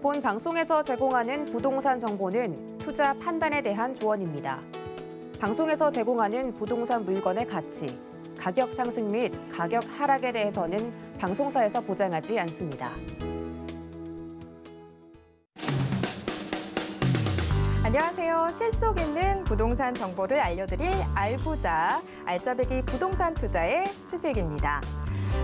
본 방송에서 제공하는 부동산 정보는 투자 판단에 대한 조언입니다. 방송에서 제공하는 부동산 물건의 가치, 가격 상승 및 가격 하락에 대해서는 방송사에서 보장하지 않습니다. 안녕하세요. 실속 있는 부동산 정보를 알려드릴 알부자, 알짜배기 부동산 투자의 최슬기입니다.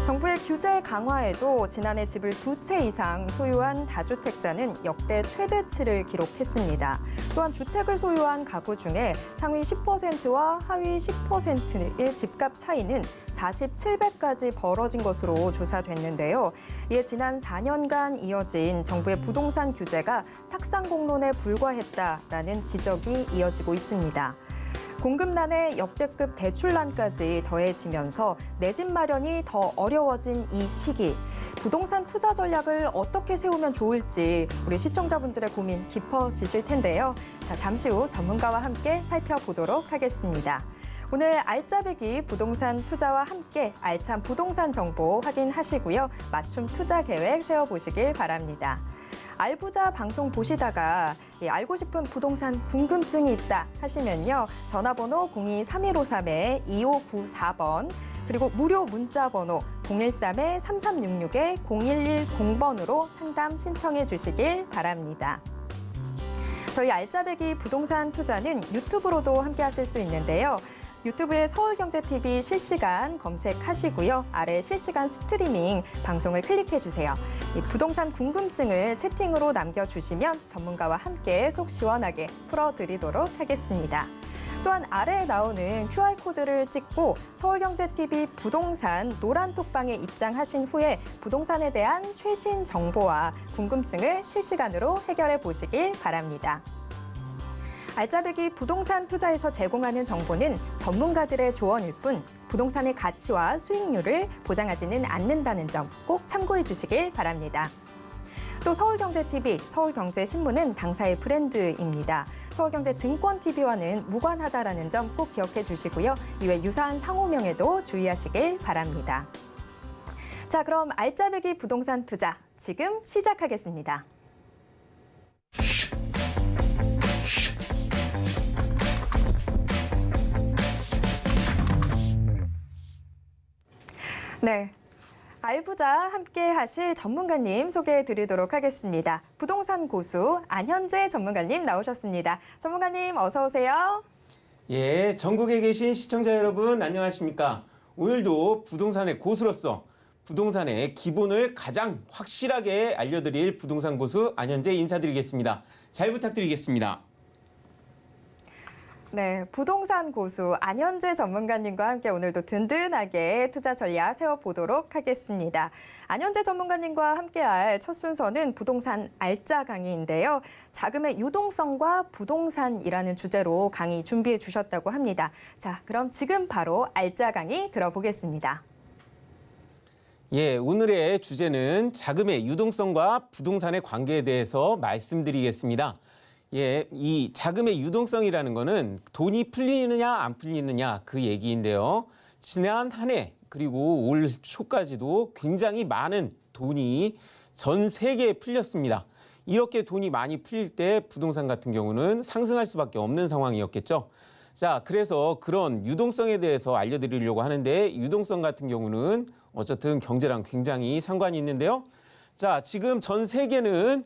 정부의 규제 강화에도 지난해 집을 2채 이상 소유한 다주택자는 역대 최대치를 기록했습니다. 또한 주택을 소유한 가구 중에 상위 10%와 하위 10%의 집값 차이는 47배까지 벌어진 것으로 조사됐는데요. 이에 지난 4년간 이어진 정부의 부동산 규제가 탁상공론에 불과했다라는 지적이 이어지고 있습니다. 공급난에 역대급 대출난까지 더해지면서 내 집 마련이 더 어려워진 이 시기, 부동산 투자 전략을 어떻게 세우면 좋을지 우리 시청자분들의 고민 깊어지실 텐데요. 자, 잠시 후 전문가와 함께 살펴보도록 하겠습니다. 오늘 알짜배기 부동산 투자와 함께 알찬 부동산 정보 확인하시고요. 맞춤 투자 계획 세워보시길 바랍니다. 알부자 방송 보시다가 알고 싶은 부동산 궁금증이 있다 하시면요. 전화번호 02-3153-2594번 그리고 무료 문자번호 013-3366-0110번으로 상담 신청해 주시길 바랍니다. 저희 알짜배기 부동산 투자는 유튜브로도 함께 하실 수 있는데요. 유튜브에 서울경제TV 실시간 검색하시고요. 아래 실시간 스트리밍 방송을 클릭해주세요. 이 부동산 궁금증을 채팅으로 남겨주시면 전문가와 함께 속 시원하게 풀어드리도록 하겠습니다. 또한 아래에 나오는 QR코드를 찍고 서울경제TV 부동산 노란 톡방에 입장하신 후에 부동산에 대한 최신 정보와 궁금증을 실시간으로 해결해 보시길 바랍니다. 알짜배기 부동산 투자에서 제공하는 정보는 전문가들의 조언일 뿐 부동산의 가치와 수익률을 보장하지는 않는다는 점 꼭 참고해 주시길 바랍니다. 또 서울경제TV, 서울경제신문은 당사의 브랜드입니다. 서울경제증권TV와는 무관하다라는 점 꼭 기억해 주시고요. 이외 유사한 상호명에도 주의하시길 바랍니다. 자, 그럼 알짜배기 부동산 투자 지금 시작하겠습니다. 네, 알부자 함께 하실 전문가님 소개해 드리도록 하겠습니다. 부동산 고수 안현재 전문가님 나오셨습니다. 전문가님 어서 오세요. 예, 전국에 계신 시청자 여러분 안녕하십니까? 오늘도 부동산의 고수로서 부동산의 기본을 가장 확실하게 알려드릴 부동산 고수 안현재 인사드리겠습니다. 잘 부탁드리겠습니다. 네, 부동산 고수 안현재 전문가님과 함께 오늘도 든든하게 투자 전략 세워보도록 하겠습니다. 안현재 전문가님과 함께할 첫 순서는 부동산 알짜 강의인데요. 자금의 유동성과 부동산이라는 주제로 강의 준비해 주셨다고 합니다. 자, 그럼 지금 바로 알짜 강의 들어보겠습니다. 예, 오늘의 주제는 자금의 유동성과 부동산의 관계에 대해서 말씀드리겠습니다. 예, 이 자금의 유동성이라는 거는 돈이 풀리느냐 안 풀리느냐 그 얘기인데요. 지난 한 해 그리고 올 초까지도 굉장히 많은 돈이 전 세계에 풀렸습니다. 이렇게 돈이 많이 풀릴 때 부동산 같은 경우는 상승할 수밖에 없는 상황이었겠죠. 자, 그래서 그런 유동성에 대해서 알려드리려고 하는데 유동성 같은 경우는 어쨌든 경제랑 굉장히 상관이 있는데요. 자, 지금 전 세계는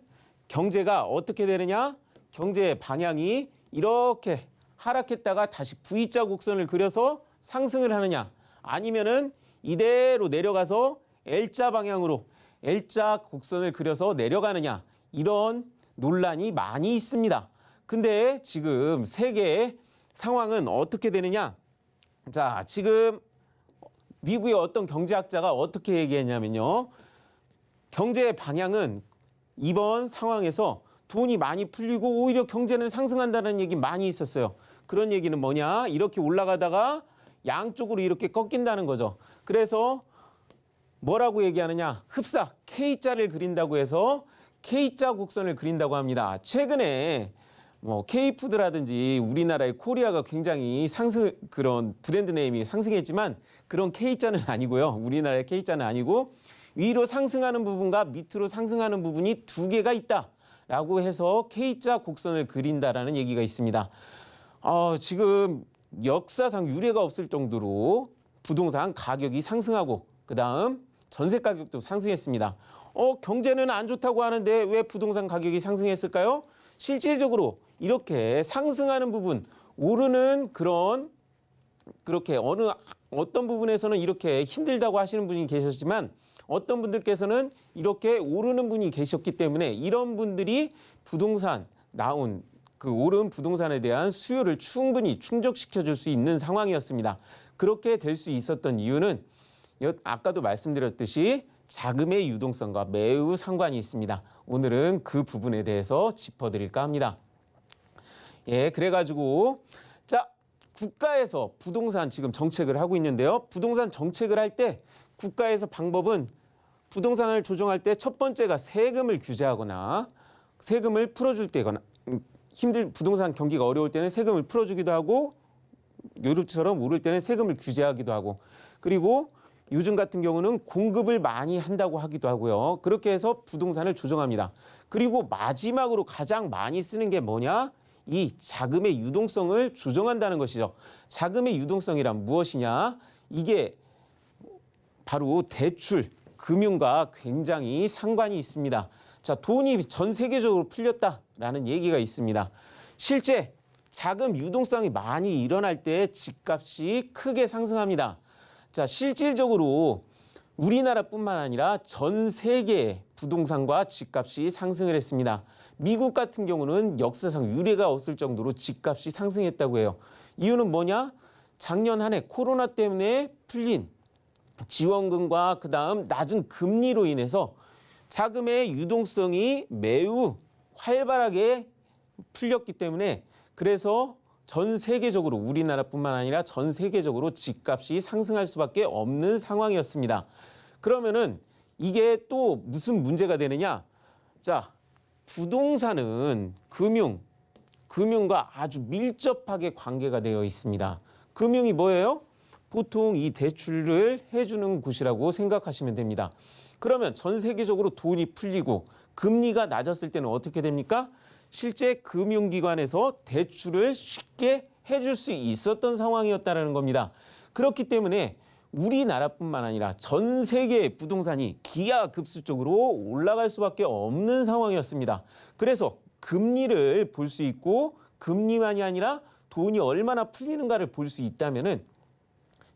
경제가 어떻게 되느냐? 경제의 방향이 이렇게 하락했다가 다시 V자 곡선을 그려서 상승을 하느냐 아니면은 이대로 내려가서 L자 방향으로 L자 곡선을 그려서 내려가느냐 이런 논란이 많이 있습니다. 근데 지금 세계의 상황은 어떻게 되느냐? 자, 지금 미국의 어떤 경제학자가 어떻게 얘기했냐면요. 경제의 방향은 이번 상황에서 돈이 많이 풀리고 오히려 경제는 상승한다는 얘기 많이 있었어요. 그런 얘기는 뭐냐? 이렇게 올라가다가 양쪽으로 이렇게 꺾인다는 거죠. 그래서 뭐라고 얘기하느냐? 흡사 K자를 그린다고 해서 K자 곡선을 그린다고 합니다. 최근에 K푸드라든지 우리나라의 코리아가 굉장히 그런 브랜드 네임이 상승했지만 그런 K자는 아니고요. 우리나라의 K자는 아니고 위로 상승하는 부분과 밑으로 상승하는 부분이 두 개가 있다라고 해서 K자 곡선을 그린다라는 얘기가 있습니다. 지금 역사상 유례가 없을 정도로 부동산 가격이 상승하고 그다음 전세 가격도 상승했습니다. 경제는 안 좋다고 하는데 왜 부동산 가격이 상승했을까요? 실질적으로 이렇게 상승하는 부분, 오르는 그렇게 어떤 부분에서는 이렇게 힘들다고 하시는 분이 계셨지만 어떤 분들께서는 이렇게 오르는 분이 계셨기 때문에 이런 분들이 부동산 나온 그 오른 부동산에 대한 수요를 충분히 충족시켜 줄 수 있는 상황이었습니다. 그렇게 될 수 있었던 이유는 아까도 말씀드렸듯이 자금의 유동성과 매우 상관이 있습니다. 오늘은 그 부분에 대해서 짚어드릴까 합니다. 예, 그래가지고 자, 국가에서 부동산 지금 정책을 하고 있는데요. 부동산 정책을 할 때 국가에서 방법은 부동산을 조정할 때 첫 번째가 세금을 규제하거나 세금을 풀어줄 때거나 부동산 경기가 어려울 때는 세금을 풀어주기도 하고 요즘처럼 오를 때는 세금을 규제하기도 하고 그리고 요즘 같은 경우는 공급을 많이 한다고 하기도 하고요. 그렇게 해서 부동산을 조정합니다. 그리고 마지막으로 가장 많이 쓰는 게 뭐냐? 이 자금의 유동성을 조정한다는 것이죠. 자금의 유동성이란 무엇이냐? 이게 바로 대출, 금융과 굉장히 상관이 있습니다. 자, 돈이 전 세계적으로 풀렸다라는 얘기가 있습니다. 실제 자금 유동성이 많이 일어날 때 집값이 크게 상승합니다. 자, 실질적으로 우리나라뿐만 아니라 전 세계의 부동산과 집값이 상승을 했습니다. 미국 같은 경우는 역사상 유례가 없을 정도로 집값이 상승했다고 해요. 이유는 뭐냐? 작년 한 해 코로나 때문에 풀린 지원금과 그다음 낮은 금리로 인해서 자금의 유동성이 매우 활발하게 풀렸기 때문에 그래서 전 세계적으로 우리나라뿐만 아니라 전 세계적으로 집값이 상승할 수밖에 없는 상황이었습니다. 그러면은 이게 또 무슨 문제가 되느냐? 자, 부동산은 금융과 아주 밀접하게 관계가 되어 있습니다. 금융이 뭐예요? 보통 이 대출을 해주는 곳이라고 생각하시면 됩니다. 그러면 전 세계적으로 돈이 풀리고 금리가 낮았을 때는 어떻게 됩니까? 실제 금융기관에서 대출을 쉽게 해줄 수 있었던 상황이었다는 겁니다. 그렇기 때문에 우리나라뿐만 아니라 전 세계의 부동산이 기하급수적으로 올라갈 수밖에 없는 상황이었습니다. 그래서 금리를 볼 수 있고 금리만이 아니라 돈이 얼마나 풀리는가를 볼 수 있다면은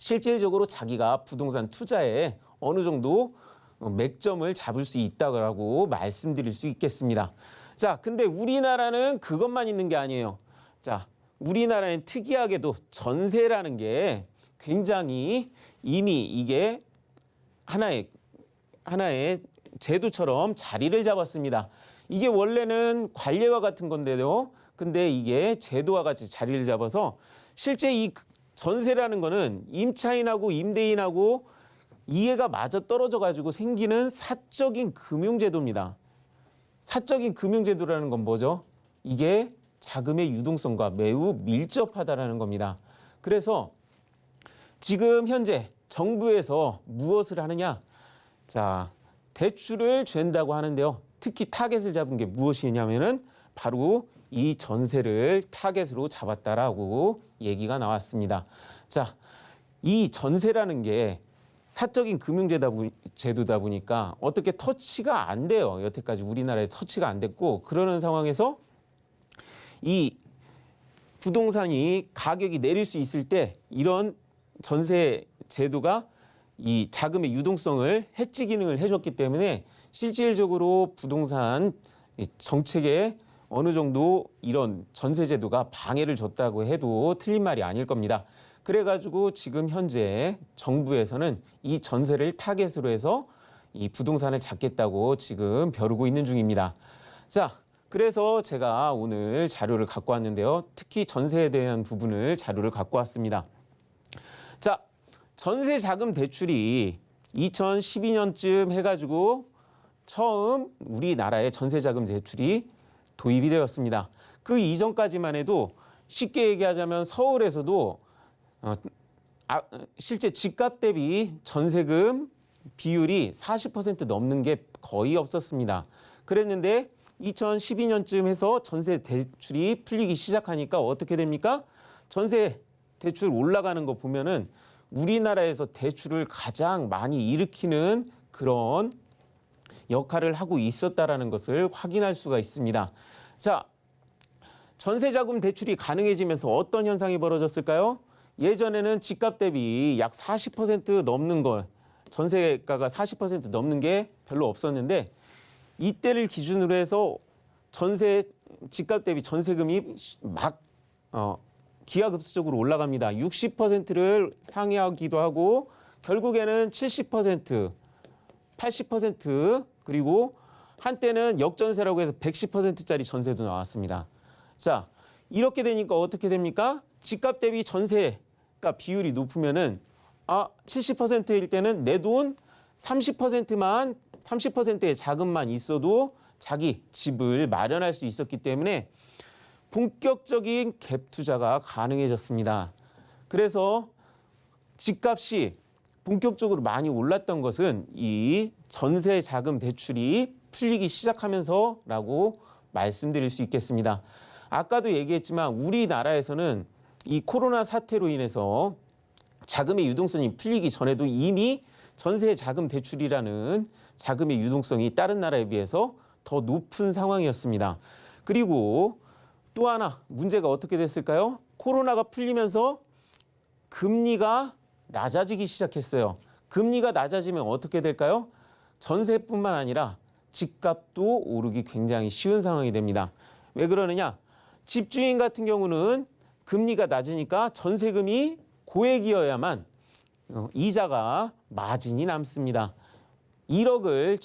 실질적으로 자기가 부동산 투자에 어느 정도 맥점을 잡을 수 있다고 말씀드릴 수 있겠습니다. 자, 근데 우리나라는 그것만 있는 게 아니에요. 자, 우리나라는 특이하게도 전세라는 게 굉장히 이미 이게 하나의 제도처럼 자리를 잡았습니다. 이게 원래는 관례와 같은 건데요. 근데 이게 제도와 같이 자리를 잡아서 실제 이 전세라는 거는 임차인하고 임대인하고 이해가 마저 떨어져 가지고 생기는 사적인 금융제도입니다. 사적인 금융제도라는 건 뭐죠? 이게 자금의 유동성과 매우 밀접하다라는 겁니다. 그래서 지금 현재 정부에서 무엇을 하느냐? 자, 대출을 준다고 하는데요. 특히 타겟을 잡은 게 무엇이냐면은 바로 이 전세를 타겟으로 잡았다라고 얘기가 나왔습니다. 자, 이 전세라는 게 사적인 금융제도다 보니까 어떻게 터치가 안 돼요. 여태까지 우리나라에서 터치가 안 됐고 그러는 상황에서 이 부동산이 가격이 내릴 수 있을 때 이런 전세 제도가 이 자금의 유동성을 해지 기능을 해줬기 때문에 실질적으로 부동산 정책에 어느 정도 이런 전세 제도가 방해를 줬다고 해도 틀린 말이 아닐 겁니다. 그래가지고 지금 현재 정부에서는 이 전세를 타겟으로 해서 이 부동산을 잡겠다고 지금 벼르고 있는 중입니다. 자, 그래서 제가 오늘 자료를 갖고 왔는데요. 특히 전세에 대한 부분을 자료를 갖고 왔습니다. 자, 전세 자금 대출이 2012년쯤 해가지고 처음 우리나라의 전세자금 대출이 도입이 되었습니다. 그 이전까지만 해도 쉽게 얘기하자면 서울에서도 실제 집값 대비 전세금 비율이 40% 넘는 게 거의 없었습니다. 그랬는데 2012년쯤 해서 전세 대출이 풀리기 시작하니까 어떻게 됩니까? 전세 대출 올라가는 거 보면은 우리나라에서 대출을 가장 많이 일으키는 그런 역할을 하고 있었다라는 것을 확인할 수가 있습니다. 자, 전세자금 대출이 가능해지면서 어떤 현상이 벌어졌을까요? 예전에는 집값 대비 약 40% 넘는 걸, 전세가가 40% 넘는 게 별로 없었는데 이때를 기준으로 해서 집값 대비 전세금이 막 기하급수적으로 올라갑니다. 60%를 상회하기도 하고 결국에는 70%, 80% 그리고 한때는 역전세라고 해서 110%짜리 전세도 나왔습니다. 자, 이렇게 되니까 어떻게 됩니까? 집값 대비 전세가 비율이 높으면은 70%일 때는 내 돈 30%의 자금만 있어도 자기 집을 마련할 수 있었기 때문에 본격적인 갭 투자가 가능해졌습니다. 그래서 집값이 본격적으로 많이 올랐던 것은 이 전세 자금 대출이 풀리기 시작하면서라고 말씀드릴 수 있겠습니다. 아까도 얘기했지만 우리나라에서는 이 코로나 사태로 인해서 자금의 유동성이 풀리기 전에도 이미 전세 자금 대출이라는 자금의 유동성이 다른 나라에 비해서 더 높은 상황이었습니다. 그리고 또 하나 문제가 어떻게 됐을까요? 코로나가 풀리면서 금리가 낮아지기 시작했어요. 금리가 낮아지면 어떻게 될까요? 전세뿐만 아니라 집값도 오르기 굉장히 쉬운 상황이 됩니다. 왜 그러느냐? 집주인 같은 경우는 금리가 낮으니까 전세금이 고액이어야만 이자가 마진이 남습니다. 1억을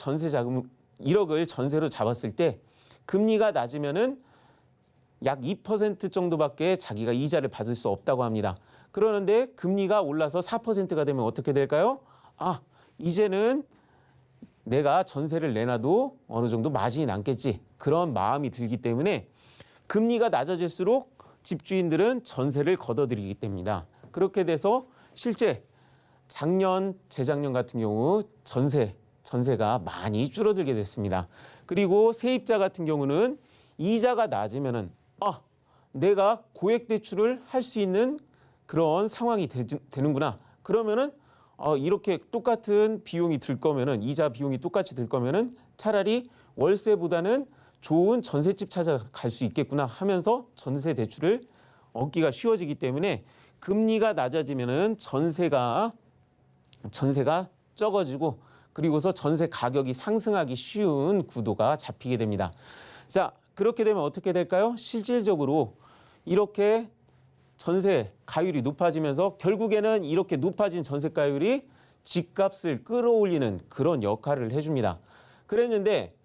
전세로 잡았을 때 금리가 낮으면은 약 2% 정도밖에 자기가 이자를 받을 수 없다고 합니다. 그러는데 금리가 올라서 4%가 되면 어떻게 될까요? 이제는 내가 전세를 내놔도 어느 정도 마진이 남겠지. 그런 마음이 들기 때문에 금리가 낮아질수록 집주인들은 전세를 걷어들이게 됩니다. 그렇게 돼서 실제 작년, 재작년 같은 경우 전세가 많이 줄어들게 됐습니다. 그리고 세입자 같은 경우는 이자가 낮으면은 내가 고액 대출을 할 수 있는 그런 상황이 되는구나. 그러면은 이렇게 똑같은 비용이 들 거면은 이자 비용이 똑같이 들 거면은 차라리 월세보다는 좋은 전셋집 찾아갈 수 있겠구나 하면서 전세 대출을 얻기가 쉬워지기 때문에 금리가 낮아지면은 전세가 적어지고 그리고서 전세 가격이 상승하기 쉬운 구도가 잡히게 됩니다. 자, 그렇게 되면 어떻게 될까요? 실질적으로 이렇게 전세 가율이 높아지면서 결국에는 이렇게 높아진 전세 가율이 집값을 끌어올리는 그런 역할을 해줍니다. 그랬는데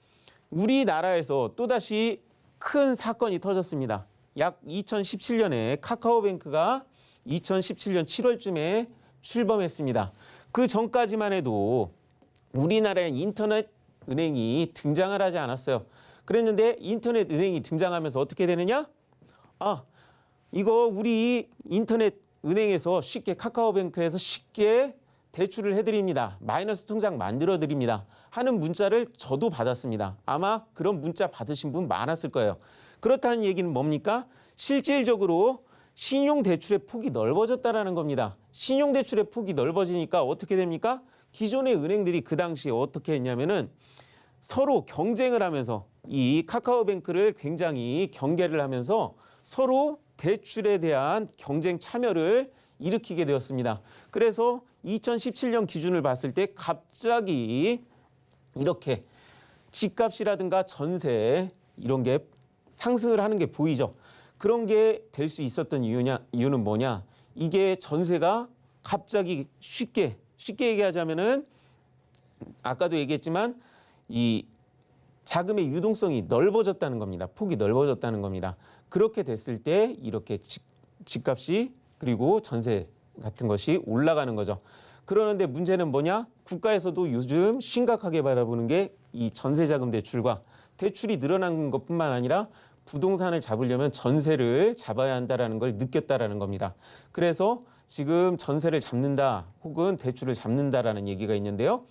우리나라에서 또다시 큰 사건이 터졌습니다. 약 2017년에 카카오뱅크가 2017년 7월쯤에 출범했습니다. 그 전까지만 해도 우리나라에 인터넷 은행이 등장을 하지 않았어요. 그랬는데 인터넷 은행이 등장하면서 어떻게 되느냐? 이거 우리 인터넷 은행에서 쉽게 카카오뱅크에서 쉽게 대출을 해드립니다. 마이너스 통장 만들어 드립니다. 하는 문자를 저도 받았습니다. 아마 그런 문자 받으신 분 많았을 거예요. 그렇다는 얘기는 뭡니까? 실질적으로 신용대출의 폭이 넓어졌다라는 겁니다. 신용대출의 폭이 넓어지니까 어떻게 됩니까? 기존의 은행들이 그 당시에 어떻게 했냐면은 서로 경쟁을 하면서 이 카카오뱅크를 굉장히 경계를 하면서 서로 대출에 대한 경쟁 참여를 일으키게 되었습니다. 그래서 2017년 기준을 봤을 때 갑자기 이렇게 집값이라든가 전세 이런 게 상승을 하는 게 보이죠. 그런 게 될 수 있었던 이유는 뭐냐? 이게 전세가 갑자기 쉽게 얘기하자면은 아까도 얘기했지만 이 자금의 유동성이 넓어졌다는 겁니다. 폭이 넓어졌다는 겁니다. 그렇게 됐을 때 이렇게 집값이 그리고 전세 같은 것이 올라가는 거죠. 그러는데 문제는 뭐냐? 국가에서도 요즘 심각하게 바라보는 게 이 전세자금 대출과 대출이 늘어난 것뿐만 아니라 부동산을 잡으려면 전세를 잡아야 한다는 걸 느꼈다라는 겁니다. 그래서 지금 전세를 잡는다 혹은 대출을 잡는다라는 얘기가 있는데요.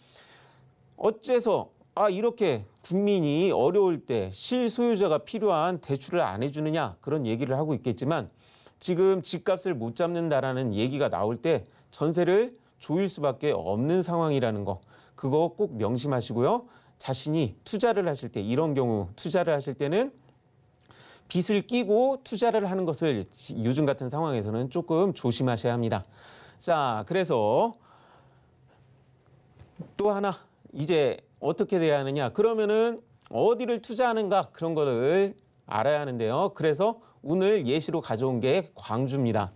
어째서 이렇게 국민이 어려울 때 실소유자가 필요한 대출을 안 해주느냐 그런 얘기를 하고 있겠지만 지금 집값을 못 잡는다라는 얘기가 나올 때 전세를 조일 수밖에 없는 상황이라는 거 그거 꼭 명심하시고요. 자신이 투자를 하실 때 이런 경우 투자를 하실 때는 빚을 끼고 투자를 하는 것을 요즘 같은 상황에서는 조금 조심하셔야 합니다. 자, 그래서 또 하나 이제 어떻게 돼야 하느냐? 그러면은 어디를 투자하는가 그런 거를 알아야 하는데요. 그래서 오늘 예시로 가져온 게 광주입니다.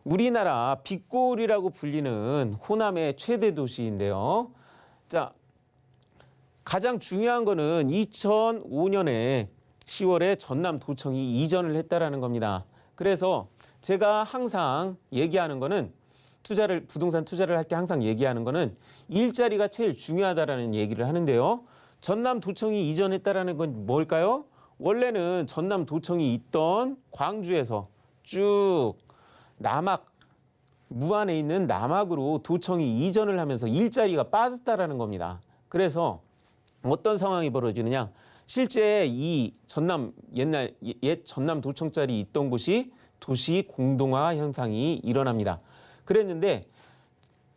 우리나라 빛고울이라고 불리는 호남의 최대 도시인데요. 자, 가장 중요한 거는 2005년에 10월에 전남도청이 이전을 했다라는 겁니다. 그래서 제가 항상 얘기하는 거는 부동산 투자를 할 때 항상 얘기하는 거는 일자리가 제일 중요하다라는 얘기를 하는데요. 전남도청이 이전했다라는 건 뭘까요? 원래는 전남도청이 있던 광주에서 쭉 무안에 있는 남학으로 도청이 이전을 하면서 일자리가 빠졌다라는 겁니다. 그래서 어떤 상황이 벌어지느냐? 실제 이 옛 전남도청자리 있던 곳이 도시 공동화 현상이 일어납니다. 그랬는데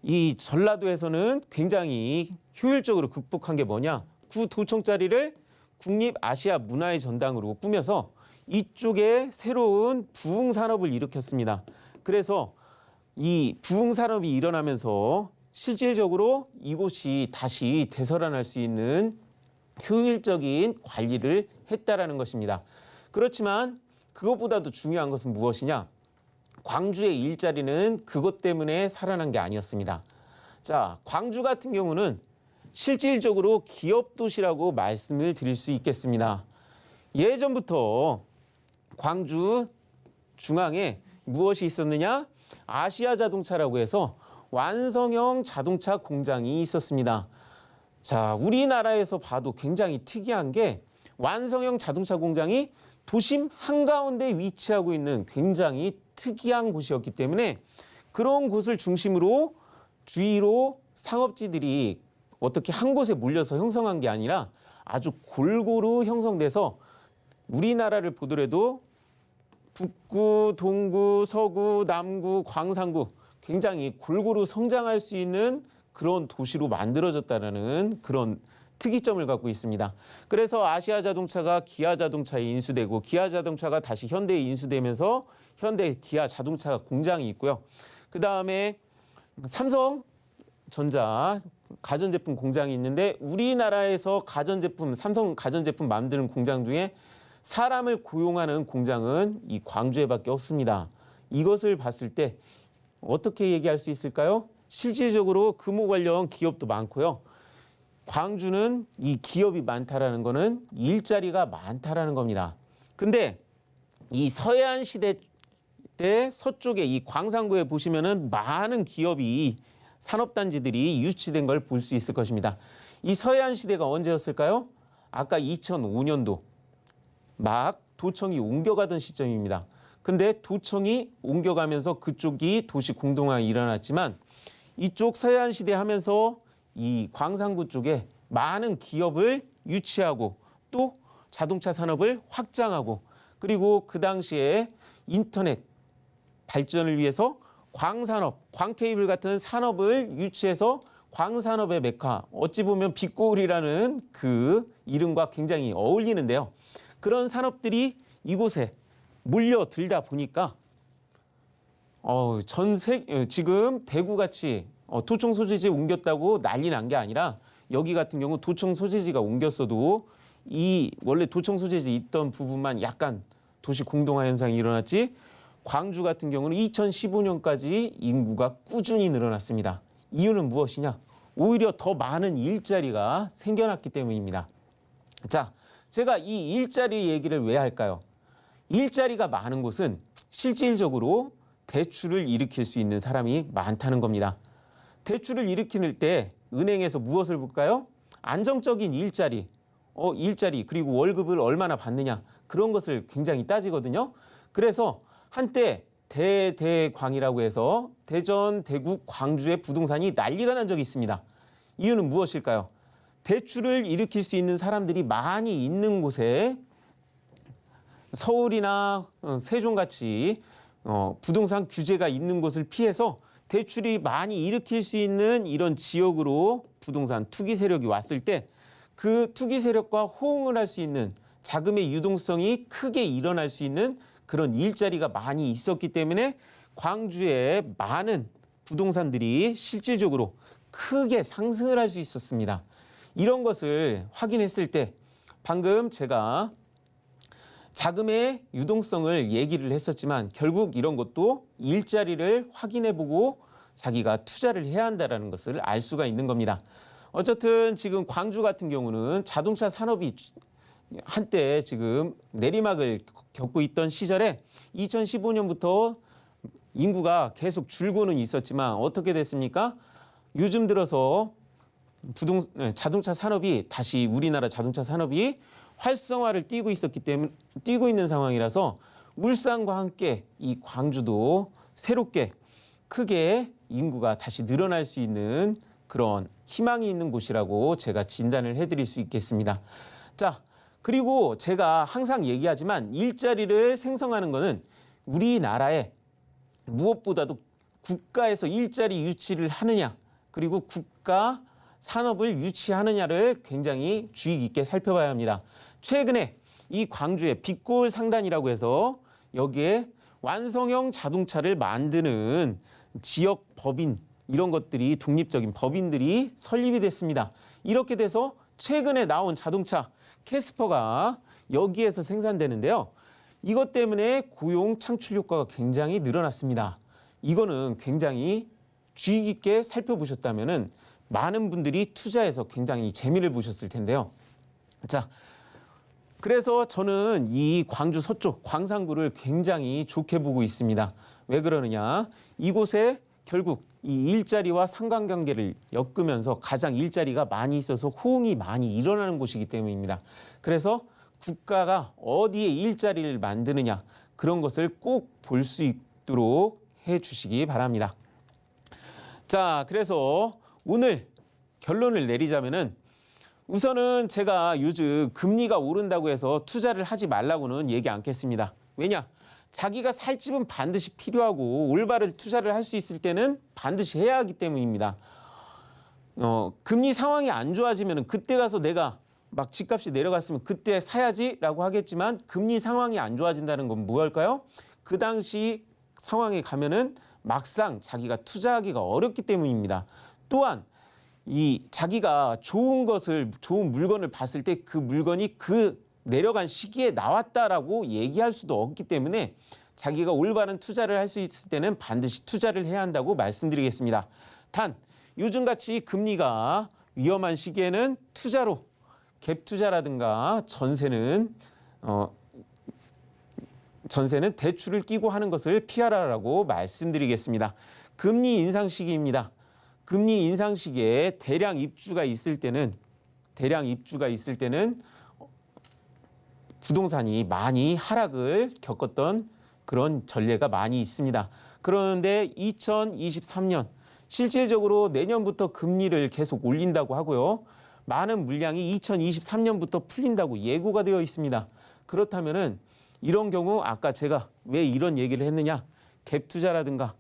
이 전라도에서는 굉장히 효율적으로 극복한 게 뭐냐? 구 도청자리를 국립 아시아 문화의 전당으로 꾸며서 이쪽에 새로운 부흥산업을 일으켰습니다. 그래서 이 부흥산업이 일어나면서 실질적으로 이곳이 다시 되살아날 수 있는 효율적인 관리를 했다라는 것입니다. 그렇지만 그것보다도 중요한 것은 무엇이냐? 광주의 일자리는 그것 때문에 살아난 게 아니었습니다. 자, 광주 같은 경우는 실질적으로 기업 도시라고 말씀을 드릴 수 있겠습니다. 예전부터 광주 중앙에 무엇이 있었느냐? 아시아 자동차라고 해서 완성형 자동차 공장이 있었습니다. 자, 우리나라에서 봐도 굉장히 특이한 게 완성형 자동차 공장이 도심 한가운데 위치하고 있는 굉장히 특이한 곳이었기 때문에 그런 곳을 중심으로 주위로 상업지들이 어떻게 한 곳에 몰려서 형성한 게 아니라 아주 골고루 형성돼서 우리나라를 보더라도 북구, 동구, 서구, 남구, 광산구 굉장히 골고루 성장할 수 있는 그런 도시로 만들어졌다는 그런 특이점을 갖고 있습니다. 그래서 아시아 자동차가 기아 자동차에 인수되고 기아 자동차가 다시 현대에 인수되면서 현대 기아 자동차 공장이 있고요. 그다음에 삼성전자 가전제품 공장이 있는데 우리나라에서 삼성 가전제품 만드는 공장 중에 사람을 고용하는 공장은 이 광주에밖에 없습니다. 이것을 봤을 때 어떻게 얘기할 수 있을까요? 실질적으로 금호 관련 기업도 많고요. 광주는 이 기업이 많다라는 거는 일자리가 많다라는 겁니다. 근데 이 서해안 시대 때 서쪽에 이 광산구에 보시면은 많은 기업이 산업단지들이 유치된 걸 볼 수 있을 것입니다. 이 서해안 시대가 언제였을까요? 아까 2005년도 막 도청이 옮겨가던 시점입니다. 근데 도청이 옮겨가면서 그쪽이 도시 공동화가 일어났지만 이쪽 서해안 시대 하면서 이 광산구 쪽에 많은 기업을 유치하고 또 자동차 산업을 확장하고 그리고 그 당시에 인터넷 발전을 위해서 광산업, 광케이블 같은 산업을 유치해서 광산업의 메카, 어찌 보면 빛고울이라는 그 이름과 굉장히 어울리는데요. 그런 산업들이 이곳에 몰려들다 보니까 지금 대구같이 도청 소재지 옮겼다고 난리 난 게 아니라 여기 같은 경우 도청 소재지가 옮겼어도 이 원래 도청 소재지 있던 부분만 약간 도시 공동화 현상이 일어났지 광주 같은 경우는 2015년까지 인구가 꾸준히 늘어났습니다. 이유는 무엇이냐? 오히려 더 많은 일자리가 생겨났기 때문입니다. 자, 제가 이 일자리 얘기를 왜 할까요? 일자리가 많은 곳은 실질적으로 대출을 일으킬 수 있는 사람이 많다는 겁니다. 대출을 일으킬 때 은행에서 무엇을 볼까요? 안정적인 일자리, 그리고 월급을 얼마나 받느냐 그런 것을 굉장히 따지거든요. 그래서 한때 대광이라고 해서 대전, 대구, 광주의 부동산이 난리가 난 적이 있습니다. 이유는 무엇일까요? 대출을 일으킬 수 있는 사람들이 많이 있는 곳에 서울이나 세종같이 부동산 규제가 있는 곳을 피해서 대출이 많이 일으킬 수 있는 이런 지역으로 부동산 투기 세력이 왔을 때 그 투기 세력과 호응을 할 수 있는 자금의 유동성이 크게 일어날 수 있는 그런 일자리가 많이 있었기 때문에 광주에 많은 부동산들이 실질적으로 크게 상승을 할 수 있었습니다. 이런 것을 확인했을 때 방금 제가 자금의 유동성을 얘기를 했었지만 결국 이런 것도 일자리를 확인해보고 자기가 투자를 해야 한다는 것을 알 수가 있는 겁니다. 어쨌든 지금 광주 같은 경우는 자동차 산업이 한때 지금 내리막을 겪고 있던 시절에 2015년부터 인구가 계속 줄고는 있었지만 어떻게 됐습니까? 요즘 들어서 자동차 산업이 다시 우리나라 자동차 산업이 활성화를 띠고 있는 상황이라서 울산과 함께 이 광주도 새롭게 크게 인구가 다시 늘어날 수 있는 그런 희망이 있는 곳이라고 제가 진단을 해드릴 수 있겠습니다. 자, 그리고 제가 항상 얘기하지만 일자리를 생성하는 것은 우리나라에 무엇보다도 국가에서 일자리 유치를 하느냐 그리고 국가 산업을 유치하느냐를 굉장히 주의 깊게 살펴봐야 합니다. 최근에 이 광주의 빛골 상단이라고 해서 여기에 완성형 자동차를 만드는 지역 법인 이런 것들이 독립적인 법인들이 설립이 됐습니다. 이렇게 돼서 최근에 나온 자동차 캐스퍼가 여기에서 생산되는데요. 이것 때문에 고용 창출 효과가 굉장히 늘어났습니다. 이거는 굉장히 주의 깊게 살펴보셨다면은 많은 분들이 투자해서 굉장히 재미를 보셨을 텐데요. 자, 그래서 저는 이 광주 서쪽 광산구를 굉장히 좋게 보고 있습니다. 왜 그러느냐? 이곳에 결국 이 일자리와 상관관계를 엮으면서 가장 일자리가 많이 있어서 호응이 많이 일어나는 곳이기 때문입니다. 그래서 국가가 어디에 일자리를 만드느냐 그런 것을 꼭 볼 수 있도록 해주시기 바랍니다. 자, 그래서 오늘 결론을 내리자면은 우선은 제가 요즘 금리가 오른다고 해서 투자를 하지 말라고는 얘기 않겠습니다. 왜냐? 자기가 살 집은 반드시 필요하고 올바른 투자를 할 수 있을 때는 반드시 해야 하기 때문입니다. 금리 상황이 안 좋아지면 그때 가서 내가 막 집값이 내려갔으면 그때 사야지라고 하겠지만 금리 상황이 안 좋아진다는 건 뭐할까요? 그 당시 상황에 가면은 막상 자기가 투자하기가 어렵기 때문입니다. 또한 이 자기가 좋은 물건을 봤을 때 그 물건이 그 내려간 시기에 나왔다라고 얘기할 수도 없기 때문에 자기가 올바른 투자를 할 수 있을 때는 반드시 투자를 해야 한다고 말씀드리겠습니다. 단 요즘같이 금리가 위험한 시기에는 투자로 갭 투자라든가 전세는 대출을 끼고 하는 것을 피하라고 말씀드리겠습니다. 금리 인상 시기입니다. 금리 인상 시기에 대량 입주가 있을 때는 부동산이 많이 하락을 겪었던 그런 전례가 많이 있습니다. 그런데 2023년 실질적으로 내년부터 금리를 계속 올린다고 하고요. 많은 물량이 2023년부터 풀린다고 예고가 되어 있습니다. 그렇다면은 이런 경우 아까 제가 왜 이런 얘기를 했느냐? 갭 투자라든가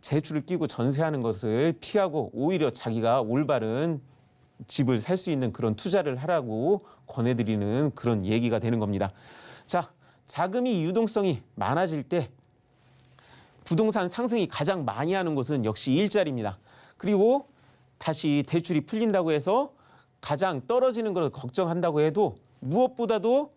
대출을 끼고 전세하는 것을 피하고 오히려 자기가 올바른 집을 살 수 있는 그런 투자를 하라고 권해드리는 그런 얘기가 되는 겁니다. 자, 자금이 유동성이 많아질 때 부동산 상승이 가장 많이 하는 곳은 역시 일자리입니다. 그리고 다시 대출이 풀린다고 해서 가장 떨어지는 걸 걱정한다고 해도 무엇보다도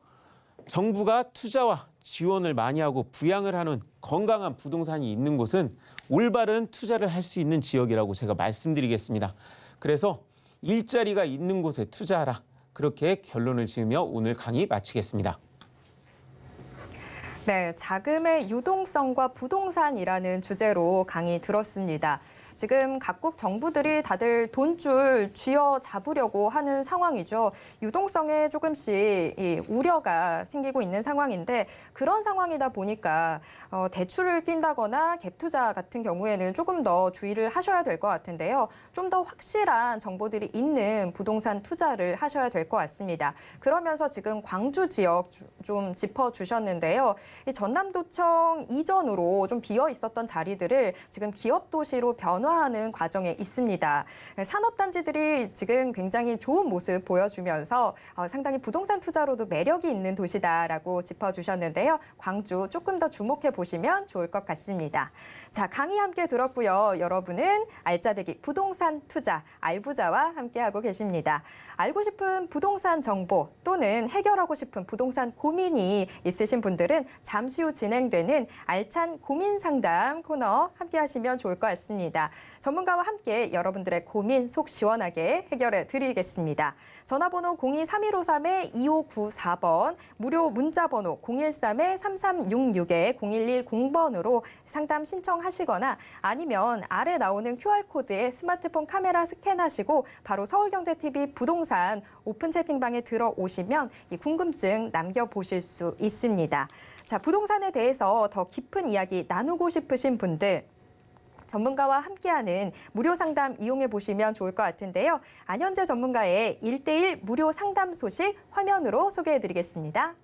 정부가 투자와 지원을 많이 하고 부양을 하는 건강한 부동산이 있는 곳은 올바른 투자를 할 수 있는 지역이라고 제가 말씀드리겠습니다. 그래서 일자리가 있는 곳에 투자하라. 그렇게 결론을 지으며 오늘 강의 마치겠습니다. 네, 자금의 유동성과 부동산이라는 주제로 강의 들었습니다. 지금 각국 정부들이 다들 돈줄 쥐어 잡으려고 하는 상황이죠. 유동성에 조금씩 우려가 생기고 있는 상황인데 그런 상황이다 보니까 대출을 낀다거나 갭 투자 같은 경우에는 조금 더 주의를 하셔야 될 것 같은데요. 좀 더 확실한 정보들이 있는 부동산 투자를 하셔야 될 것 같습니다. 그러면서 지금 광주 지역 좀 짚어주셨는데요. 이 전남도청 이전으로 좀 비어 있었던 자리들을 지금 기업 도시로 변화하는 과정에 있습니다. 산업단지들이 지금 굉장히 좋은 모습 보여주면서 상당히 부동산 투자로도 매력이 있는 도시다라고 짚어주셨는데요. 광주 조금 더 주목해 보시면 좋을 것 같습니다. 자, 강의 함께 들었고요. 여러분은 알짜배기 부동산 투자 알부자와 함께하고 계십니다. 알고 싶은 부동산 정보 또는 해결하고 싶은 부동산 고민이 있으신 분들은 잠시 후 진행되는 알찬 고민 상담 코너 함께 하시면 좋을 것 같습니다. 전문가와 함께 여러분들의 고민 속 시원하게 해결해 드리겠습니다. 전화번호 02-3153-2594번, 무료 문자번호 013-3366-0110번으로 상담 신청하시거나 아니면 아래 나오는 QR코드에 스마트폰 카메라 스캔하시고 바로 서울경제TV 부동산 오픈 채팅방에 들어오시면 이 궁금증 남겨보실 수 있습니다. 자, 부동산에 대해서 더 깊은 이야기 나누고 싶으신 분들 전문가와 함께하는 무료 상담 이용해 보시면 좋을 것 같은데요. 안현재 전문가의 1:1 무료 상담 소식 화면으로 소개해 드리겠습니다.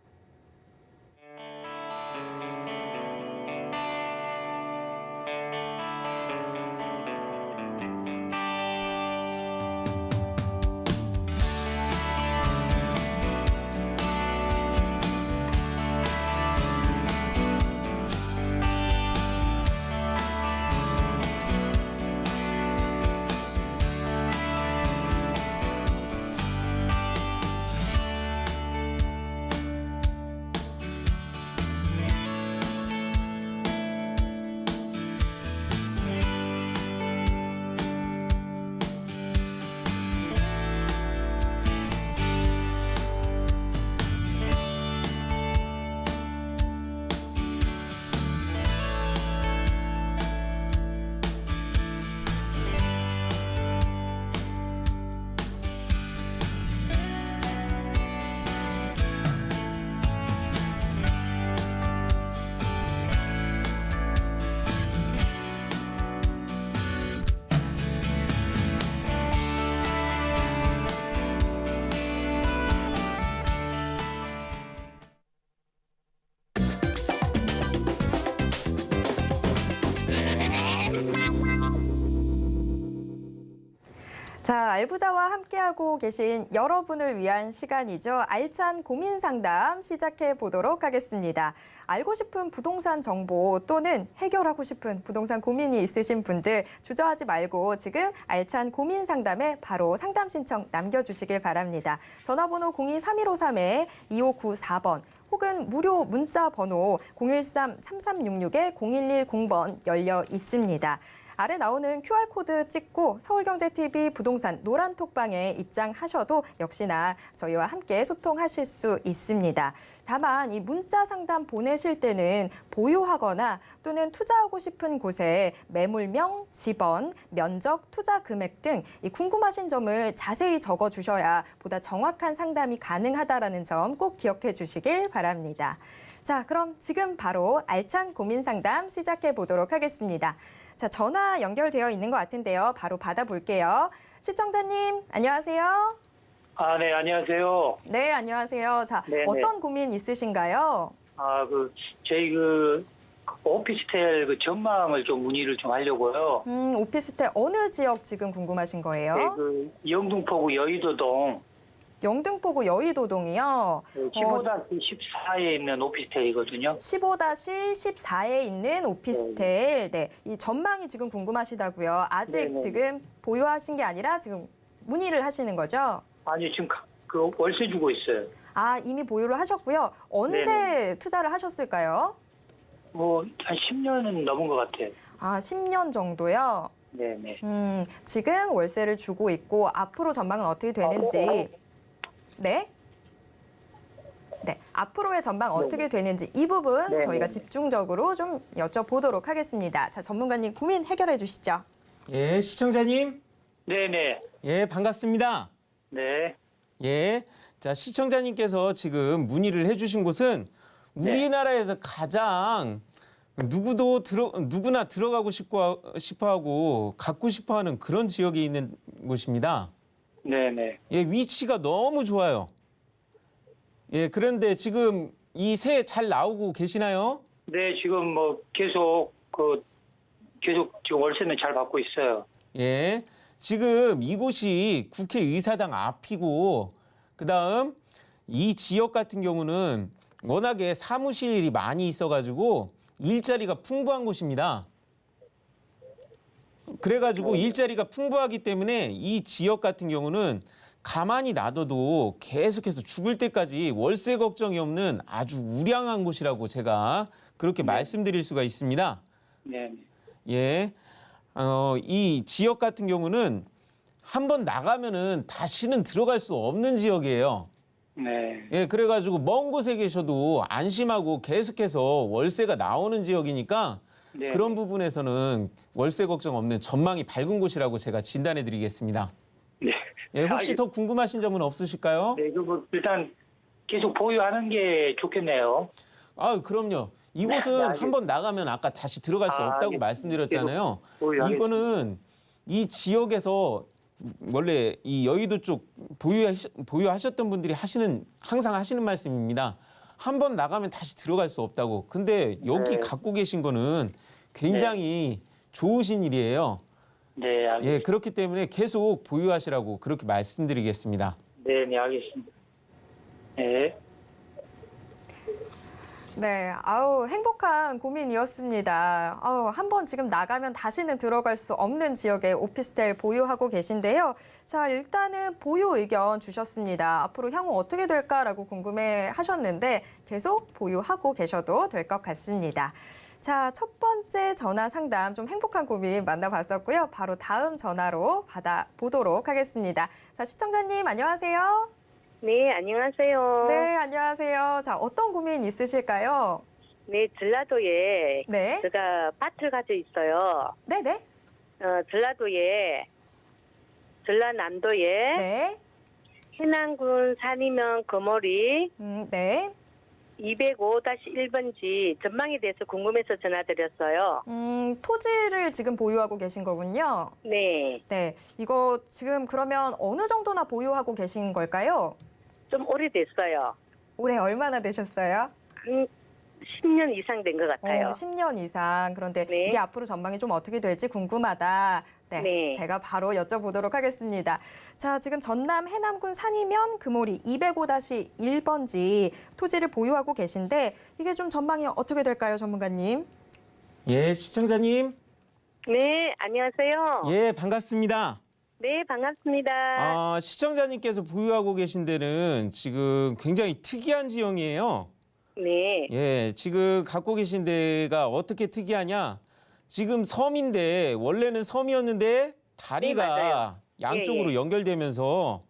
자, 알부자와 함께하고 계신 여러분을 위한 시간이죠. 알찬 고민 상담 시작해 보도록 하겠습니다. 알고 싶은 부동산 정보 또는 해결하고 싶은 부동산 고민이 있으신 분들 주저하지 말고 지금 알찬 고민 상담에 바로 상담 신청 남겨주시길 바랍니다. 전화번호 02-3153-2594번 혹은 무료 문자 번호 013-3366-0110번 열려 있습니다. 아래 나오는 QR코드 찍고 서울경제TV 부동산 노란 톡방에 입장하셔도 역시나 저희와 함께 소통하실 수 있습니다. 다만 이 문자 상담 보내실 때는 보유하거나 또는 투자하고 싶은 곳에 매물명, 지번, 면적, 투자 금액 등 이 궁금하신 점을 자세히 적어주셔야 보다 정확한 상담이 가능하다는 점 꼭 기억해 주시길 바랍니다. 자, 그럼 지금 바로 알찬 고민 상담 시작해 보도록 하겠습니다. 자, 전화 연결되어 있는 것 같은데요. 바로 받아볼게요. 시청자님, 안녕하세요. 네, 안녕하세요. 네, 안녕하세요. 자, 네네. 어떤 고민 있으신가요? 저희 오피스텔 전망을 좀 문의를 좀 하려고요. 오피스텔 어느 지역 지금 궁금하신 거예요? 네, 영등포구 여의도동 영등포구 여의도동이요. 15-14에 있는 오피스텔이거든요. 15-14에 있는 오피스텔. 네, 이 전망이 지금 궁금하시다고요. 아직 네네. 지금 보유하신 게 아니라 지금 문의를 하시는 거죠? 아니, 지금 월세 주고 있어요. 아, 이미 보유를 하셨고요. 언제 네네. 투자를 하셨을까요? 한 10년은 넘은 것 같아요. 아, 10년 정도요? 네네. 지금 월세를 주고 있고 앞으로 전망은 어떻게 되는지. 네? 네. 앞으로의 전망 어떻게 되는지 이 부분 네, 저희가 네. 집중적으로 좀 여쭤보도록 하겠습니다. 자, 전문가님 고민 해결해 주시죠. 예, 시청자님. 네네. 예, 반갑습니다. 네. 예. 자, 시청자님께서 지금 문의를 해주신 곳은 우리나라에서 가장 누구나 들어가고 싶어하고 갖고 싶어하는 그런 지역에 있는 곳입니다. 네네. 예, 위치가 너무 좋아요. 예, 그런데 지금 이 새 잘 나오고 계시나요? 네, 지금 뭐 계속 지금 월세는 잘 받고 있어요. 예. 지금 이곳이 국회의사당 앞이고, 그다음 이 지역 같은 경우는 워낙에 사무실이 많이 있어가지고 일자리가 풍부한 곳입니다. 그래가지고 일자리가 풍부하기 때문에 이 지역 같은 경우는 가만히 놔둬도 계속해서 죽을 때까지 월세 걱정이 없는 아주 우량한 곳이라고 제가 그렇게 말씀드릴 수가 있습니다. 네. 예. 이 지역 같은 경우는 한번 나가면은 다시는 들어갈 수 없는 지역이에요. 네. 예, 그래가지고 먼 곳에 계셔도 안심하고 계속해서 월세가 나오는 지역이니까 네. 그런 부분에서는 월세 걱정 없는 전망이 밝은 곳이라고 제가 진단해 드리겠습니다. 네. 예, 혹시 더 궁금하신 점은 없으실까요? 네, 그리고 일단 계속 보유하는 게 좋겠네요. 아, 그럼요. 이곳은 네, 한번 나가면 아까 다시 들어갈 수 없다고 알겠습니다. 말씀드렸잖아요. 보유하겠습니다. 이거는 이 지역에서 원래 이 여의도 쪽 보유하셨던 분들이 항상 하시는 말씀입니다. 한번 나가면 다시 들어갈 수 없다고. 근데 여기 네. 갖고 계신 거는 굉장히 좋으신 일이에요. 네, 알겠습니다. 예, 그렇기 때문에 계속 보유하시라고 그렇게 말씀드리겠습니다. 네, 네, 알겠습니다. 네. 네, 아우 행복한 고민이었습니다. 한번 지금 나가면 다시는 들어갈 수 없는 지역에 오피스텔 보유하고 계신데요. 자, 일단은 보유 의견 주셨습니다. 앞으로 향후 어떻게 될까라고 궁금해하셨는데 계속 보유하고 계셔도 될 것 같습니다. 자, 첫 번째 전화 상담 좀 행복한 고민 만나봤었고요. 바로 다음 전화로 받아보도록 하겠습니다. 자, 시청자님 안녕하세요. 네, 안녕하세요. 네, 안녕하세요. 자, 어떤 고민 있으실까요? 네, 전라도에 네, 제가 밭을 가지고 있어요. 네네. 전라남도에 네. 해남군 산이면 거머리 네. 205-1번지 전망에 대해서 궁금해서 전화드렸어요. 토지를 지금 보유하고 계신 거군요. 네, 네. 이거 지금 그러면 어느 정도나 보유하고 계신 걸까요? 좀 오래됐어요. 올해 얼마나 되셨어요? 한 10년 이상 된 것 같아요. 10년 이상. 그런데 네. 이게 앞으로 전망이 좀 어떻게 될지 궁금하다. 네, 네. 제가 바로 여쭤보도록 하겠습니다. 자, 지금 전남 해남군 산이면 금오리 205-1번지 토지를 보유하고 계신데 이게 좀 전망이 어떻게 될까요, 전문가님? 예, 시청자님. 네, 안녕하세요. 예, 반갑습니다. 네, 반갑습니다. 시청자님께서 보유하고 계신 데는 지금 굉장히 특이한 지형이에요. 네, 예, 지금 갖고 계신 데가 어떻게 특이하냐? 지금 섬인데 원래는 섬이었는데 다리가 맞아요. 양쪽으로 예, 예. 연결되면서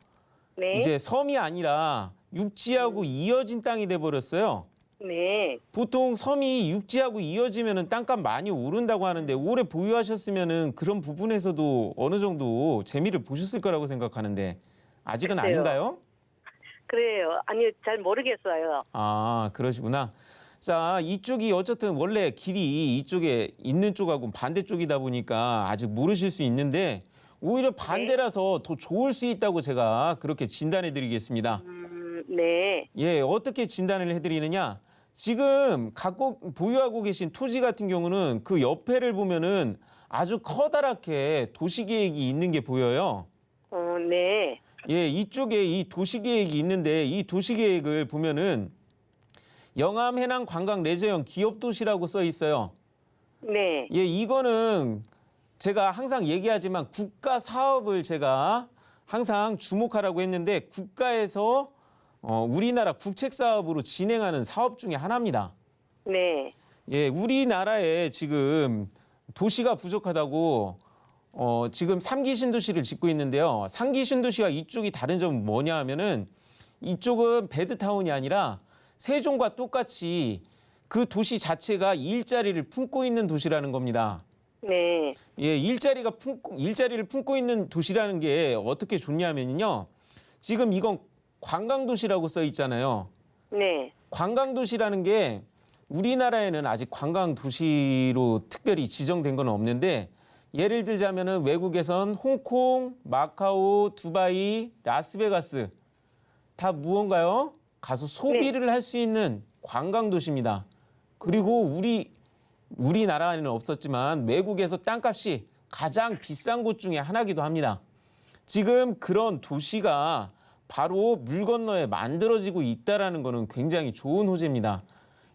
네, 이제 섬이 아니라 육지하고 이어진 땅이 돼 버렸어요. 네. 보통 섬이 육지하고 이어지면은 땅값 많이 오른다고 하는데 오래 보유하셨으면은 그런 부분에서도 어느 정도 재미를 보셨을 거라고 생각하는데 아직은 글쎄요. 아닌가요? 그래요. 아니요, 잘 모르겠어요. 아, 그러시구나. 자, 이쪽이 어쨌든 원래 길이 이쪽에 있는 쪽하고 반대쪽이다 보니까 아직 모르실 수 있는데 오히려 반대라서 더 좋을 수 있다고 제가 그렇게 진단해 드리겠습니다. 네, 예, 어떻게 진단을 해드리느냐? 지금 보유하고 계신 토지 같은 경우는 그 옆에를 보면은 아주 커다랗게 도시계획이 있는 게 보여요. 네, 예, 이쪽에 이 도시계획이 있는데 이 도시계획을 보면은 영암 해남 관광 레저형 기업도시라고 써 있어요. 네, 예, 이거는 제가 항상 얘기하지만 국가 사업을 제가 항상 주목하라고 했는데 국가에서 우리나라 국책 사업으로 진행하는 사업 중에 하나입니다. 네, 예, 우리나라에 지금 도시가 부족하다고 지금 3기 신도시를 짓고 있는데요. 3기 신도시와 이쪽이 다른 점은 뭐냐 하면은 이쪽은 베드타운이 아니라 세종과 똑같이 그 도시 자체가 일자리를 품고 있는 도시라는 겁니다. 네. 예, 일자리를 품고 있는 도시라는 게 어떻게 좋냐면요. 지금 이건 관광도시라고 써 있잖아요. 네. 관광도시라는 게 우리나라에는 아직 관광도시로 특별히 지정된 건 없는데 예를 들자면은 외국에선 홍콩, 마카오, 두바이, 라스베가스 다 무언가요? 가서 소비를 할 수 있는 관광도시입니다. 그리고 우리나라에는 없었지만 외국에서 땅값이 가장 비싼 곳 중에 하나기도 합니다. 지금 그런 도시가 바로 물 건너에 만들어지고 있다라는 거는 굉장히 좋은 호재입니다.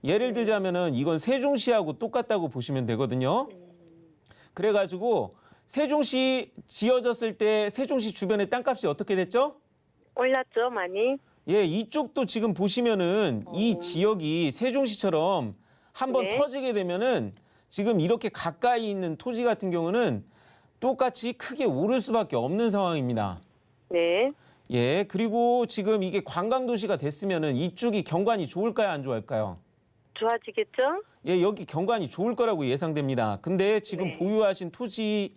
예를 들자면은 이건 세종시하고 똑같다고 보시면 되거든요. 그래가지고 세종시 지어졌을 때 세종시 주변의 땅값이 어떻게 됐죠? 올랐죠, 많이? 예, 이쪽도 지금 보시면은 이 지역이 세종시처럼 한번 네. 터지게 되면은 지금 이렇게 가까이 있는 토지 같은 경우는 똑같이 크게 오를 수밖에 없는 상황입니다. 네. 예, 그리고 지금 이게 관광도시가 됐으면은 이쪽이 경관이 좋을까요, 안 좋을까요? 좋아지겠죠? 예, 여기 경관이 좋을 거라고 예상됩니다. 근데 지금 네. 보유하신 토지의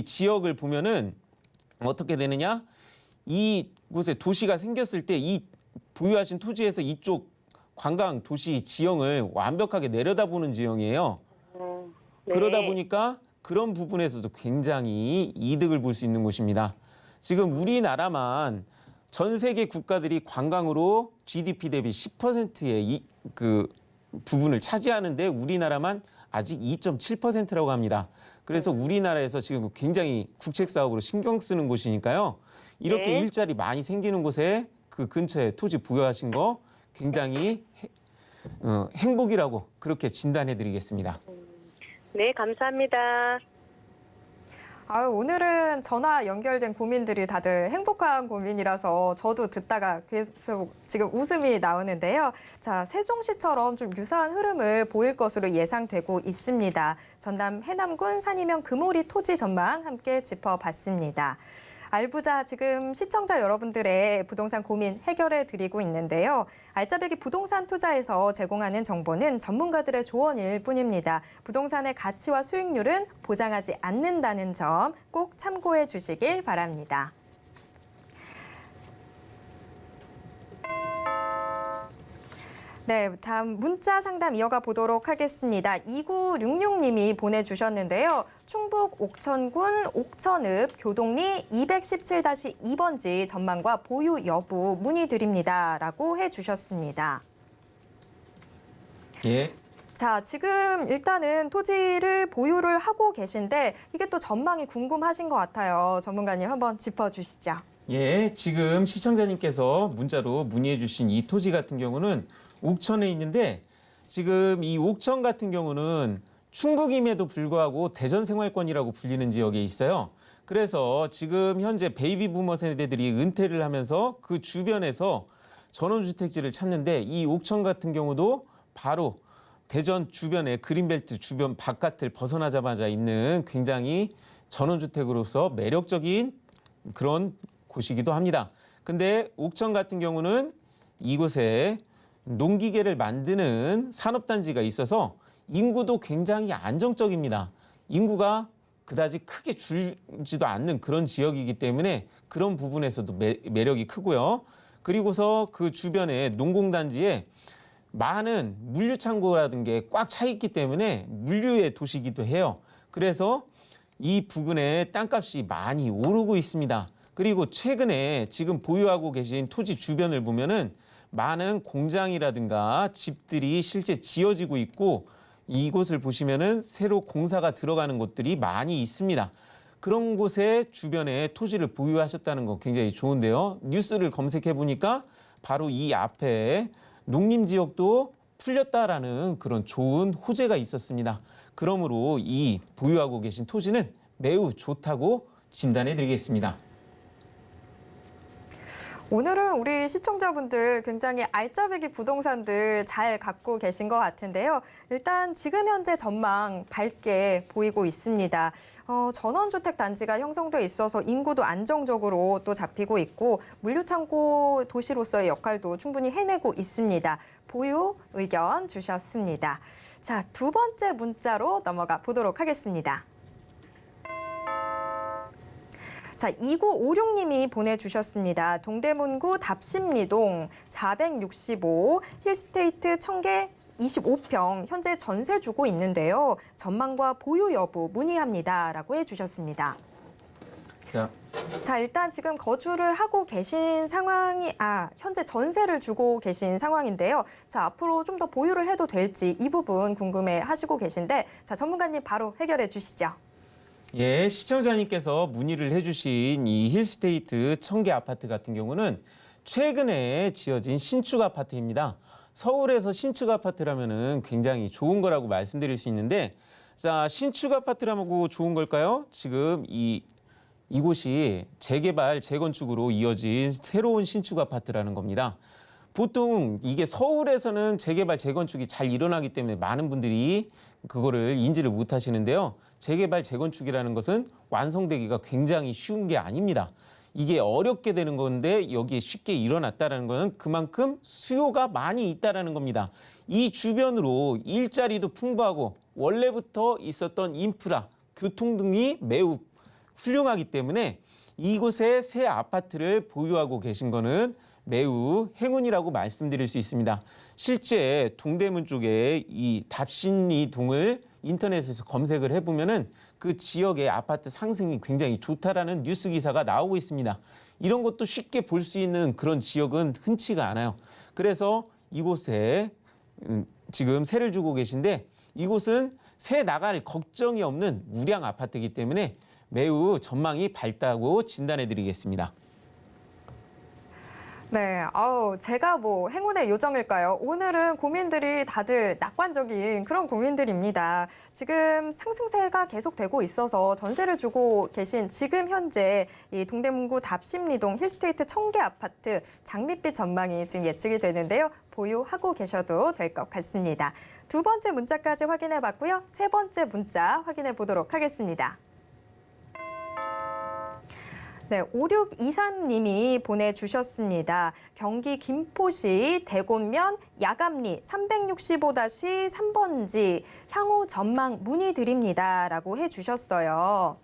지역을 보면은 어떻게 되느냐? 이곳에 도시가 생겼을 때 이 보유하신 토지에서 이쪽 관광 도시 지형을 완벽하게 내려다보는 지형이에요. 네. 그러다 보니까 그런 부분에서도 굉장히 이득을 볼 수 있는 곳입니다. 지금 우리나라만 전 세계 국가들이 관광으로 GDP 대비 10%의 그 부분을 차지하는데 우리나라만 아직 2.7%라고 합니다. 그래서 우리나라에서 지금 굉장히 국책 사업으로 신경 쓰는 곳이니까요. 이렇게 네. 일자리 많이 생기는 곳에 그 근처에 토지 부여하신 거 굉장히 행복이라고 그렇게 진단해 드리겠습니다. 네, 감사합니다. 아유, 오늘은 전화 연결된 고민들이 다들 행복한 고민이라서 저도 듣다가 계속 지금 웃음이 나오는데요. 자, 세종시처럼 좀 유사한 흐름을 보일 것으로 예상되고 있습니다. 전남 해남군 산이면 금오리 토지 전망 함께 짚어봤습니다. 알부자 지금 시청자 여러분들의 부동산 고민 해결해 드리고 있는데요. 알짜배기 부동산 투자에서 제공하는 정보는 전문가들의 조언일 뿐입니다. 부동산의 가치와 수익률은 보장하지 않는다는 점 꼭 참고해 주시길 바랍니다. 네, 다음 문자 상담 이어가 보도록 하겠습니다. 2966님이 보내주셨는데요. 충북 옥천군 옥천읍 교동리 217-2번지 전망과 보유 여부 문의드립니다. 라고 해주셨습니다. 예. 자, 지금 일단은 토지를 보유를 하고 계신데 이게 또 전망이 궁금하신 것 같아요. 전문가님 한번 짚어주시죠. 예, 지금 시청자님께서 문자로 문의해 주신 이 토지 같은 경우는 옥천에 있는데 지금 이 옥천 같은 경우는 충북임에도 불구하고 대전생활권이라고 불리는 지역에 있어요. 그래서 지금 현재 베이비 부머 세대들이 은퇴를 하면서 그 주변에서 전원주택지를 찾는데 이 옥천 같은 경우도 바로 대전 주변에 그린벨트 주변 바깥을 벗어나자마자 있는 굉장히 전원주택으로서 매력적인 그런 곳이기도 합니다. 근데 옥천 같은 경우는 이곳에 농기계를 만드는 산업단지가 있어서 인구도 굉장히 안정적입니다. 인구가 그다지 크게 줄지도 않는 그런 지역이기 때문에 그런 부분에서도 매력이 크고요. 그리고서 그 주변에 농공단지에 많은 물류창고라든 게 꽉 차 있기 때문에 물류의 도시이기도 해요. 그래서 이 부근에 땅값이 많이 오르고 있습니다. 그리고 최근에 지금 보유하고 계신 토지 주변을 보면은 많은 공장이라든가 집들이 실제 지어지고 있고 이곳을 보시면은 새로 공사가 들어가는 곳들이 많이 있습니다. 그런 곳에 주변에 토지를 보유하셨다는 거 굉장히 좋은데요. 뉴스를 검색해 보니까 바로 이 앞에 농림지역도 풀렸다라는 그런 좋은 호재가 있었습니다. 그러므로 이 보유하고 계신 토지는 매우 좋다고 진단해 드리겠습니다. 오늘은 우리 시청자분들 굉장히 알짜배기 부동산들 잘 갖고 계신 것 같은데요. 일단 지금 현재 전망 밝게 보이고 있습니다. 전원주택 단지가 형성돼 있어서 인구도 안정적으로 또 잡히고 있고 물류창고 도시로서의 역할도 충분히 해내고 있습니다. 보유 의견 주셨습니다. 자, 두 번째 문자로 넘어가 보도록 하겠습니다. 자, 2956님이 보내주셨습니다. 동대문구 답심리동 465 힐스테이트 청계 25평 현재 전세 주고 있는데요. 전망과 보유 여부 문의합니다. 라고 해주셨습니다. 자, 일단 지금 거주를 하고 계신 상황이, 현재 전세를 주고 계신 상황인데요. 자, 앞으로 좀 더 보유를 해도 될지 이 부분 궁금해 하시고 계신데, 자, 전문가님 바로 해결해 주시죠. 예, 시청자님께서 문의를 해주신 이 힐스테이트 청계 아파트 같은 경우는 최근에 지어진 신축 아파트입니다. 서울에서 신축 아파트라면은 굉장히 좋은 거라고 말씀드릴 수 있는데, 자, 신축 아파트라고 좋은 걸까요? 지금 이곳이 재개발, 재건축으로 이어진 새로운 신축 아파트라는 겁니다. 보통 이게 서울에서는 재개발, 재건축이 잘 일어나기 때문에 많은 분들이 그거를 인지를 못 하시는데요. 재개발, 재건축이라는 것은 완성되기가 굉장히 쉬운 게 아닙니다. 이게 어렵게 되는 건데 여기에 쉽게 일어났다는 것은 그만큼 수요가 많이 있다는 겁니다. 이 주변으로 일자리도 풍부하고 원래부터 있었던 인프라, 교통 등이 매우 훌륭하기 때문에 이곳에 새 아파트를 보유하고 계신 거는 매우 행운이라고 말씀드릴 수 있습니다. 실제 동대문 쪽에 이 답신리동을 인터넷에서 검색을 해보면은 그 지역의 아파트 상승이 굉장히 좋다라는 뉴스 기사가 나오고 있습니다. 이런 것도 쉽게 볼 수 있는 그런 지역은 흔치가 않아요. 그래서 이곳에 지금 세를 주고 계신데 이곳은 새 나갈 걱정이 없는 우량 아파트이기 때문에 매우 전망이 밝다고 진단해 드리겠습니다. 네, 제가 행운의 요정일까요? 오늘은 고민들이 다들 낙관적인 그런 고민들입니다. 지금 상승세가 계속되고 있어서 전세를 주고 계신 지금 현재 이 동대문구 답심리동 힐스테이트 청계 아파트 장밋빛 전망이 지금 예측이 되는데요. 보유하고 계셔도 될 것 같습니다. 두 번째 문자까지 확인해 봤고요. 세 번째 문자 확인해 보도록 하겠습니다. 네, 5623님이 보내주셨습니다. 경기 김포시 대곤면 야감리 365-3번지 향후 전망 문의드립니다. 라고 해주셨어요.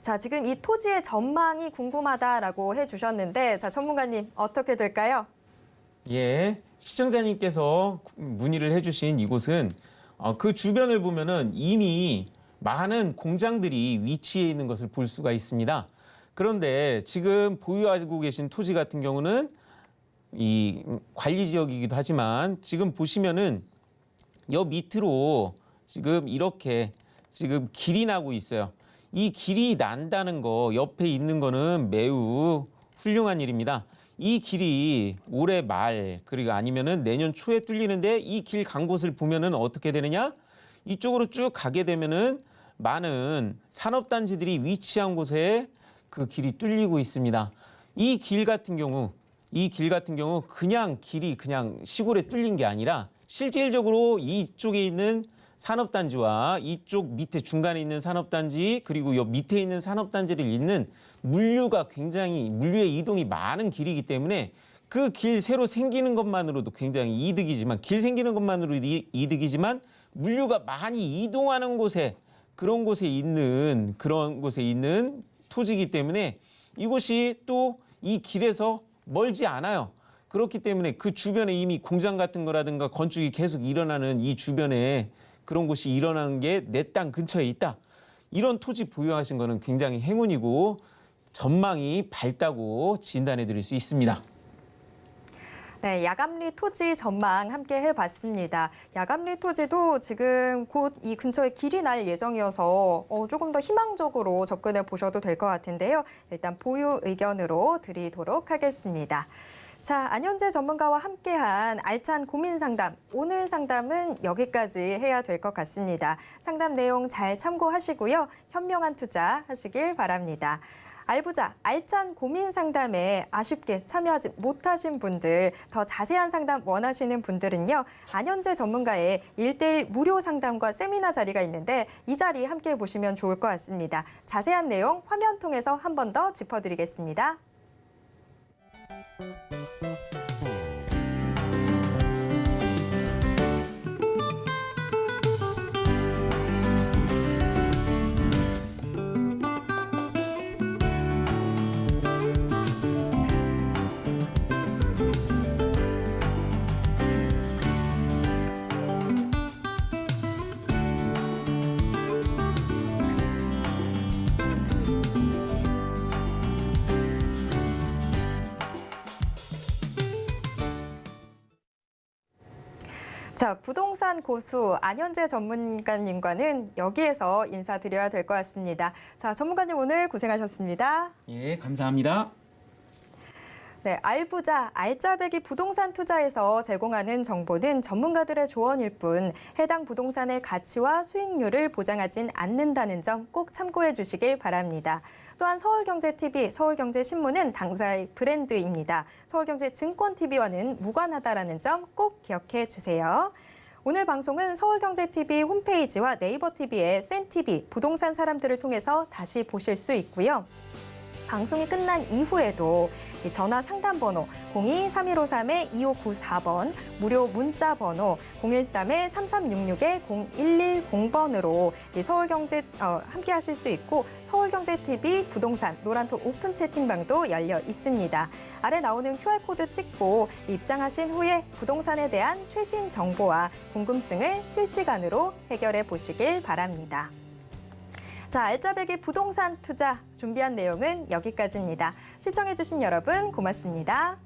자, 지금 이 토지의 전망이 궁금하다라고 해주셨는데, 자, 전문가님 어떻게 될까요? 예, 시청자님께서 문의를 해주신 이곳은 그 주변을 보면은 이미 많은 공장들이 위치해 있는 것을 볼 수가 있습니다. 그런데 지금 보유하고 계신 토지 같은 경우는 이 관리 지역이기도 하지만 지금 보시면은 여 밑으로 지금 이렇게 지금 길이 나고 있어요. 이 길이 난다는 거 옆에 있는 거는 매우 훌륭한 일입니다. 이 길이 올해 말 그리고 아니면은 내년 초에 뚫리는데 이 길 간 곳을 보면은 어떻게 되느냐? 이쪽으로 쭉 가게 되면은 많은 산업단지들이 위치한 곳에 그 길이 뚫리고 있습니다. 이 길 같은 경우 그냥 길이 그냥 시골에 뚫린 게 아니라 실질적으로 이쪽에 있는 산업단지와 이쪽 밑에 중간에 있는 산업단지 그리고 요 밑에 있는 산업단지를 잇는 물류의 이동이 많은 길이기 때문에 그 길 새로 생기는 것만으로도 굉장히 이득이지만 길 생기는 것만으로도 이득이지만 물류가 많이 이동하는 곳에 그런 곳에 있는 토지이기 때문에 이곳이 또 이 길에서 멀지 않아요. 그렇기 때문에 그 주변에 이미 공장 같은 거라든가 건축이 계속 일어나는 이 주변에 그런 곳이 일어나는 게 내 땅 근처에 있다. 이런 토지 보유하신 거는 굉장히 행운이고 전망이 밝다고 진단해 드릴 수 있습니다. 네, 야감리 토지 전망 함께 해봤습니다. 야감리 토지도 지금 곧 이 근처에 길이 날 예정이어서 조금 더 희망적으로 접근해 보셔도 될 것 같은데요. 일단 보유 의견으로 드리도록 하겠습니다. 자, 안현재 전문가와 함께한 알찬 고민 상담. 오늘 상담은 여기까지 해야 될 것 같습니다. 상담 내용 잘 참고하시고요. 현명한 투자 하시길 바랍니다. 알부자, 알찬 고민 상담에 아쉽게 참여하지 못하신 분들, 더 자세한 상담 원하시는 분들은요. 안현재 전문가의 1:1 무료 상담과 세미나 자리가 있는데 이 자리 함께 보시면 좋을 것 같습니다. 자세한 내용 화면 통해서 한 번 더 짚어드리겠습니다. 자, 부동산 고수 안현재 전문가님과는 여기에서 인사드려야 될 것 같습니다. 자, 전문가님 오늘 고생하셨습니다. 예, 감사합니다. 네, 알부자, 알짜배기 부동산 투자에서 제공하는 정보는 전문가들의 조언일 뿐 해당 부동산의 가치와 수익률을 보장하진 않는다는 점 꼭 참고해 주시길 바랍니다. 또한 서울경제TV, 서울경제신문은 당사의 브랜드입니다. 서울경제증권TV와는 무관하다라는 점 꼭 기억해 주세요. 오늘 방송은 서울경제TV 홈페이지와 네이버TV의 센TV, 부동산 사람들을 통해서 다시 보실 수 있고요. 방송이 끝난 이후에도 전화 상담 번호 02-3153-2594번, 무료 문자 번호 013-3366-0110번으로 서울경제 함께 하실 수 있고 서울경제TV 부동산 노란톡 오픈 채팅방도 열려 있습니다. 아래 나오는 QR코드 찍고 입장하신 후에 부동산에 대한 최신 정보와 궁금증을 실시간으로 해결해 보시길 바랍니다. 자, 알짜배기 부동산 투자 준비한 내용은 여기까지입니다. 시청해주신 여러분 고맙습니다.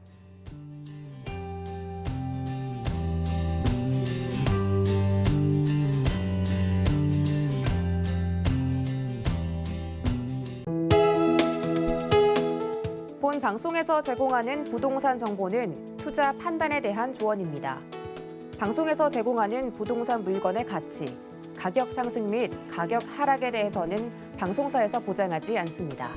본 방송에서 제공하는 부동산 정보는 투자 판단에 대한 조언입니다. 방송에서 제공하는 부동산 물건의 가치, 가격 상승 및 가격 하락에 대해서는 방송사에서 보장하지 않습니다.